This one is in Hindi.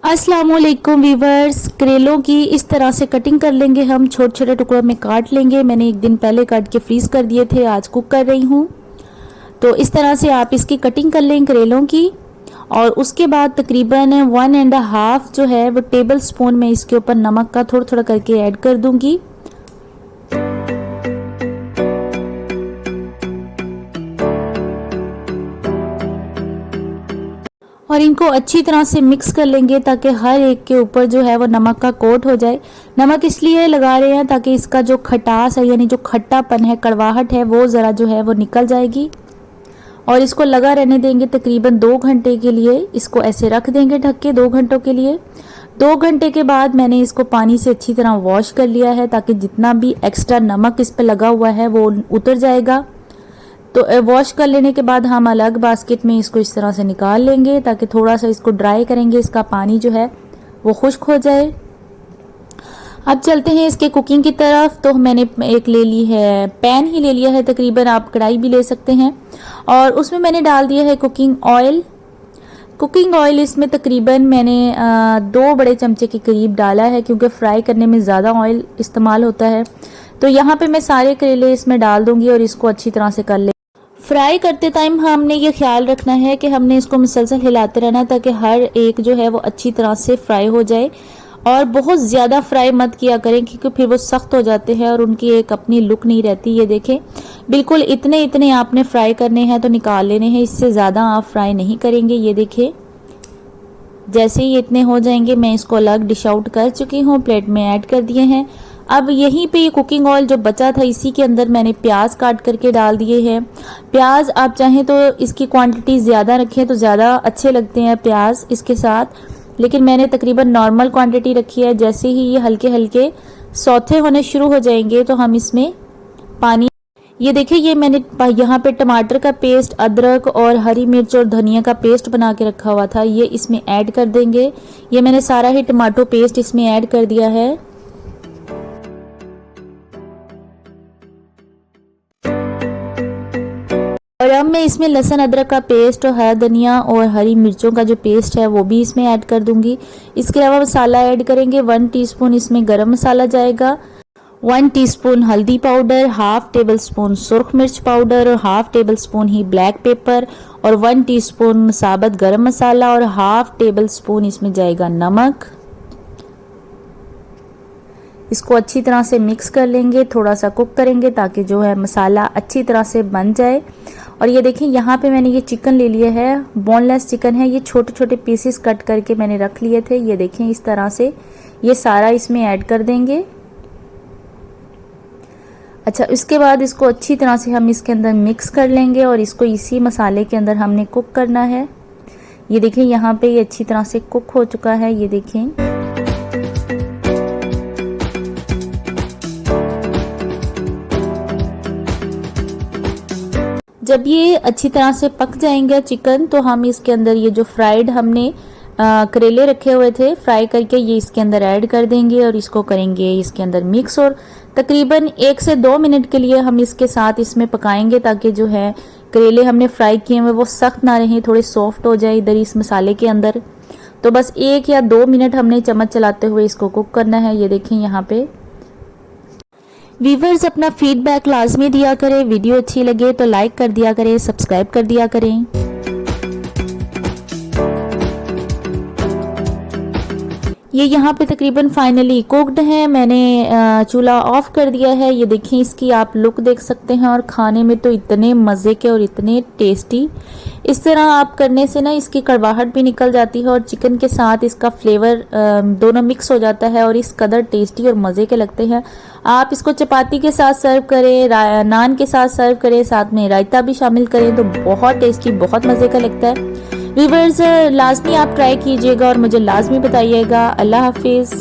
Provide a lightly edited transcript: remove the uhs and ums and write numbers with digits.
अस्सलाम वालेकुम वीवर्स। करेलों की इस तरह से कटिंग कर लेंगे हम, छोटे छोटे टुकड़ों में काट लेंगे। मैंने एक दिन पहले काट के फ्रीज़ कर दिए थे, आज कुक कर रही हूँ। तो इस तरह से आप इसकी कटिंग कर लें करेलों की। और उसके बाद तकरीबन 1.5 जो है वो टेबल स्पून में इसके ऊपर नमक का थोड़ा थोड़ा करके ऐड कर दूंगी। और इनको अच्छी तरह से मिक्स कर लेंगे ताकि हर एक के ऊपर जो है वो नमक का कोट हो जाए। नमक इसलिए लगा रहे हैं ताकि इसका जो खटास है यानी जो खट्टापन है, कड़वाहट है, वो ज़रा जो है वो निकल जाएगी। और इसको लगा रहने देंगे तकरीबन 2 घंटे के लिए। इसको ऐसे रख देंगे ढक के 2 घंटों के लिए। 2 घंटे के बाद मैंने इसको पानी से अच्छी तरह वॉश कर लिया है ताकि जितना भी एक्स्ट्रा नमक इस पर लगा हुआ है वो उतर जाएगा। तो वॉश कर लेने के बाद हम अलग बास्केट में इसको इस तरह से निकाल लेंगे ताकि थोड़ा सा इसको ड्राई करेंगे, इसका पानी जो है वो खुश्क हो जाए। अब चलते हैं इसके कुकिंग की तरफ। तो मैंने एक ले ली है, पैन ही ले लिया है तकरीबन, आप कढ़ाई भी ले सकते हैं। और उसमें मैंने डाल दिया है कुकिंग ऑयल। कुकिंग ऑयल इसमें तकरीबन मैंने 2 बड़े चमचे के करीब डाला है क्योंकि फ्राई करने में ज़्यादा ऑयल इस्तेमाल होता है। तो यहाँ पे मैं सारे करेले इसमें डाल दूंगी और इसको अच्छी तरह से कर ले। फ्राई करते टाइम हमने ये ख्याल रखना है कि हमने इसको मुसलसल हिलाते रहना ताकि हर एक जो है वो अच्छी तरह से फ्राई हो जाए। और बहुत ज़्यादा फ्राई मत किया करें क्योंकि फिर वो सख्त हो जाते हैं और उनकी एक अपनी लुक नहीं रहती। ये देखें, बिल्कुल इतने इतने आपने फ्राई करने हैं तो निकाल लेने हैं, इससे ज़्यादा आप फ्राई नहीं करेंगे। ये देखें, जैसे ही इतने हो जाएंगे मैं इसको अलग डिश आउट कर चुकी हूँ, प्लेट में ऐड कर दिए हैं। अब यहीं पे ये कुकिंग ऑयल जो बचा था इसी के अंदर मैंने प्याज काट करके डाल दिए हैं। प्याज आप चाहें तो इसकी क्वांटिटी ज़्यादा रखें तो ज़्यादा अच्छे लगते हैं प्याज इसके साथ, लेकिन मैंने तकरीबन नॉर्मल क्वांटिटी रखी है। जैसे ही ये हल्के हल्के सौथे होने शुरू हो जाएंगे तो हम इसमें पानी, ये देखिए ये मैंने यहाँ पे टमाटर का पेस्ट, अदरक और हरी मिर्च और धनिया का पेस्ट बना के रखा हुआ था, ये इसमें ऐड कर देंगे। ये मैंने सारा ही टमाटो पेस्ट इसमें ऐड कर दिया है। और अब मैं इसमें लहसुन अदरक का पेस्ट और हरा धनिया और हरी मिर्चों का जो पेस्ट है वो भी इसमें ऐड कर दूंगी। इसके अलावा मसाला ऐड करेंगे। 1 टीस्पून इसमें गरम मसाला जाएगा, 1 टीस्पून हल्दी पाउडर, हाफ टेबल स्पून सुर्ख मिर्च पाउडर और हाफ टेबल स्पून ही ब्लैक पेपर और 1 टीस्पून साबुत गरम मसाला और हाफ टेबल स्पून इसमें जाएगा नमक। इसको अच्छी तरह से मिक्स कर लेंगे, थोड़ा सा कुक करेंगे ताकि जो है मसाला अच्छी तरह से बन जाए। और ये देखें यहाँ पे मैंने ये चिकन ले लिया है, बोनलेस चिकन है, ये छोटे छोटे पीसेस कट करके मैंने रख लिए थे। ये देखें इस तरह से ये सारा इसमें ऐड कर देंगे। अच्छा, इसके बाद इसको अच्छी तरह से हम इसके अंदर मिक्स कर लेंगे और इसको इसी मसाले के अंदर हमने कुक करना है। ये देखें यहाँ पे ये अच्छी तरह से कुक हो चुका है। ये देखें, जब ये अच्छी तरह से पक जाएंगे चिकन तो हम इसके अंदर ये जो फ्राइड हमने करेले रखे हुए थे फ्राई करके ये इसके अंदर ऐड कर देंगे और इसको करेंगे इसके अंदर मिक्स। और तकरीबन 1 से 2 मिनट के लिए हम इसके साथ इसमें पकाएंगे ताकि जो है करेले हमने फ्राई किए हुए वो सख्त ना रहें, थोड़े सॉफ्ट हो जाए इधर इस मसाले के अंदर। तो बस 1 या 2 मिनट हमने चम्मच चलाते हुए इसको कुक करना है। ये देखें यहाँ पे व्यूअर्स, अपना फीडबैक लाजमी दिया करें। वीडियो अच्छी लगे तो लाइक कर दिया करें, सब्सक्राइब कर दिया करें। ये यहाँ पे तकरीबन फाइनली कुक्ड है। मैंने चूल्हा ऑफ कर दिया है। ये देखें, इसकी आप लुक देख सकते हैं और खाने में तो इतने मज़े के और इतने टेस्टी। इस तरह आप करने से ना इसकी कड़वाहट भी निकल जाती है और चिकन के साथ इसका फ्लेवर दोनों मिक्स हो जाता है और इस कदर टेस्टी और मज़े के लगते हैं। आप इसको चपाती के साथ सर्व करें, नान के साथ सर्व करें, साथ में रायता भी शामिल करें तो बहुत टेस्टी, बहुत मज़े का लगता है। व्यूअर्स, लाजमी आप ट्राई कीजिएगा और मुझे लाजमी बताइएगा। अल्लाह हाफिज़।